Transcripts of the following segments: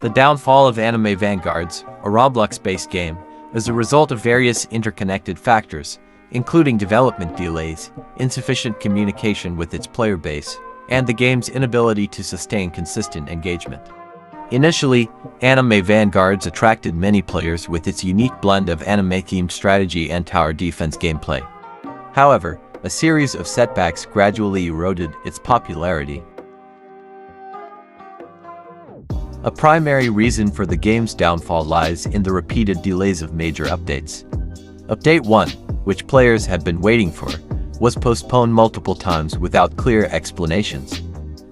The downfall of Anime Vanguards, a Roblox-based game, is a result of various interconnected factors, including development delays, insufficient communication with its player base, and the game's inability to sustain consistent engagement. Initially, Anime Vanguards attracted many players with its unique blend of anime-themed strategy and tower defense gameplay. However, a series of setbacks gradually eroded its popularity. A primary reason for the game's downfall lies in the repeated delays of major updates. Update 1, which players had been waiting for, was postponed multiple times without clear explanations.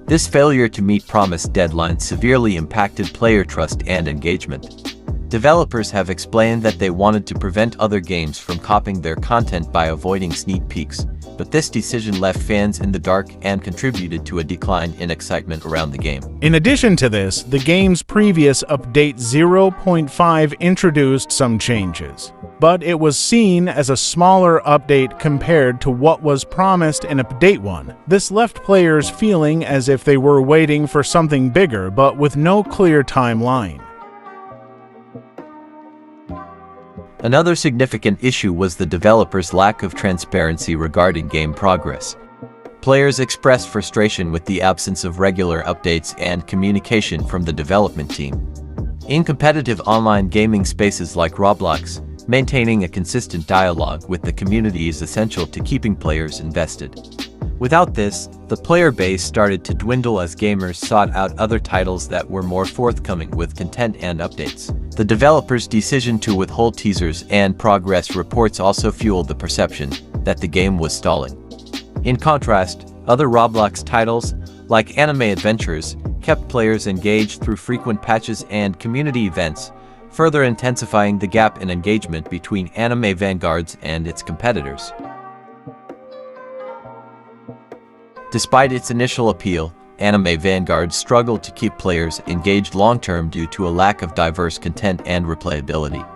This failure to meet promised deadlines severely impacted player trust and engagement. Developers have explained that they wanted to prevent other games from copying their content by avoiding sneak peeks, but this decision left fans in the dark and contributed to a decline in excitement around the game. In addition to this, the game's previous update 0.5 introduced some changes, but it was seen as a smaller update compared to what was promised in Update 1. This left players feeling as if they were waiting for something bigger, but with no clear timeline. Another significant issue was the developers' lack of transparency regarding game progress. Players expressed frustration with the absence of regular updates and communication from the development team. In competitive online gaming spaces like Roblox, maintaining a consistent dialogue with the community is essential to keeping players invested. Without this, the player base started to dwindle as gamers sought out other titles that were more forthcoming with content and updates. The developers' decision to withhold teasers and progress reports also fueled the perception that the game was stalling. In contrast, other Roblox titles, like Anime Adventures, kept players engaged through frequent patches and community events, further intensifying the gap in engagement between Anime Vanguards and its competitors. Despite its initial appeal, Anime Vanguard struggled to keep players engaged long-term due to a lack of diverse content and replayability.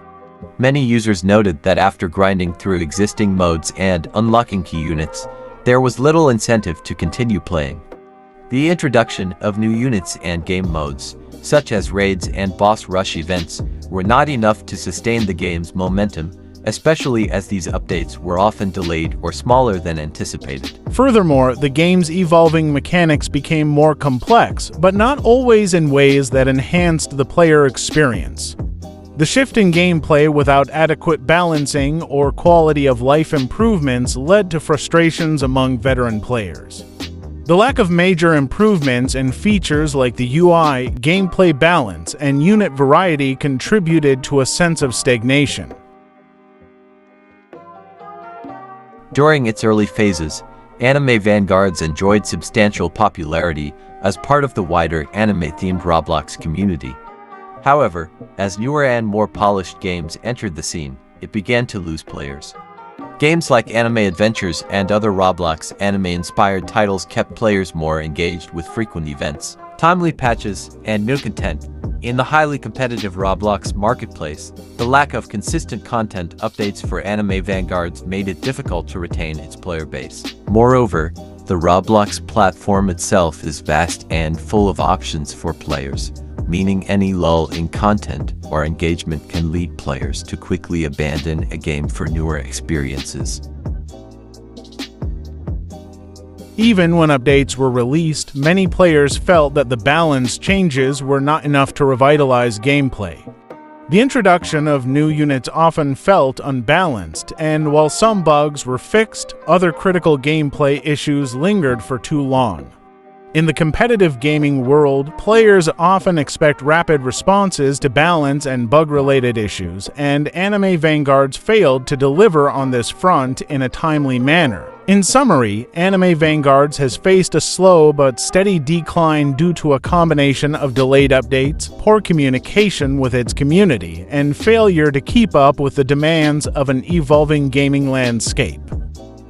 Many users noted that after grinding through existing modes and unlocking key units, there was little incentive to continue playing. The introduction of new units and game modes, such as raids and boss rush events, were not enough to sustain the game's momentum, especially as these updates were often delayed or smaller than anticipated. Furthermore, the game's evolving mechanics became more complex, but not always in ways that enhanced the player experience. The shift in gameplay without adequate balancing or quality of life improvements led to frustrations among veteran players. The lack of major improvements in features like the UI, gameplay balance, and unit variety contributed to a sense of stagnation. During its early phases, Anime Vanguards enjoyed substantial popularity as part of the wider anime-themed Roblox community. However, as newer and more polished games entered the scene, it began to lose players. Games like Anime Adventures and other Roblox anime-inspired titles kept players more engaged with frequent events, timely patches, and new content. In the highly competitive Roblox marketplace, the lack of consistent content updates for Anime Vanguards made it difficult to retain its player base. Moreover, the Roblox platform itself is vast and full of options for players, meaning any lull in content or engagement can lead players to quickly abandon a game for newer experiences. Even when updates were released, many players felt that the balance changes were not enough to revitalize gameplay. The introduction of new units often felt unbalanced, and while some bugs were fixed, other critical gameplay issues lingered for too long. In the competitive gaming world, players often expect rapid responses to balance and bug-related issues, and Anime Vanguards failed to deliver on this front in a timely manner. In summary, Anime Vanguards has faced a slow but steady decline due to a combination of delayed updates, poor communication with its community, and failure to keep up with the demands of an evolving gaming landscape.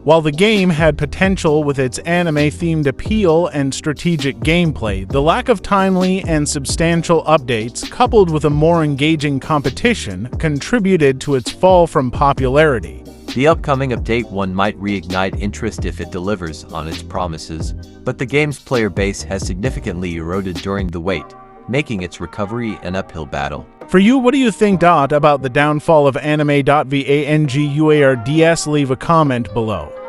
While the game had potential with its anime-themed appeal and strategic gameplay, the lack of timely and substantial updates, coupled with a more engaging competition, contributed to its fall from popularity. The upcoming Update 1 might reignite interest if it delivers on its promises, but the game's player base has significantly eroded during the wait, making its recovery an uphill battle. For you, what do you think, about the downfall of anime.vanguards? Leave a comment below.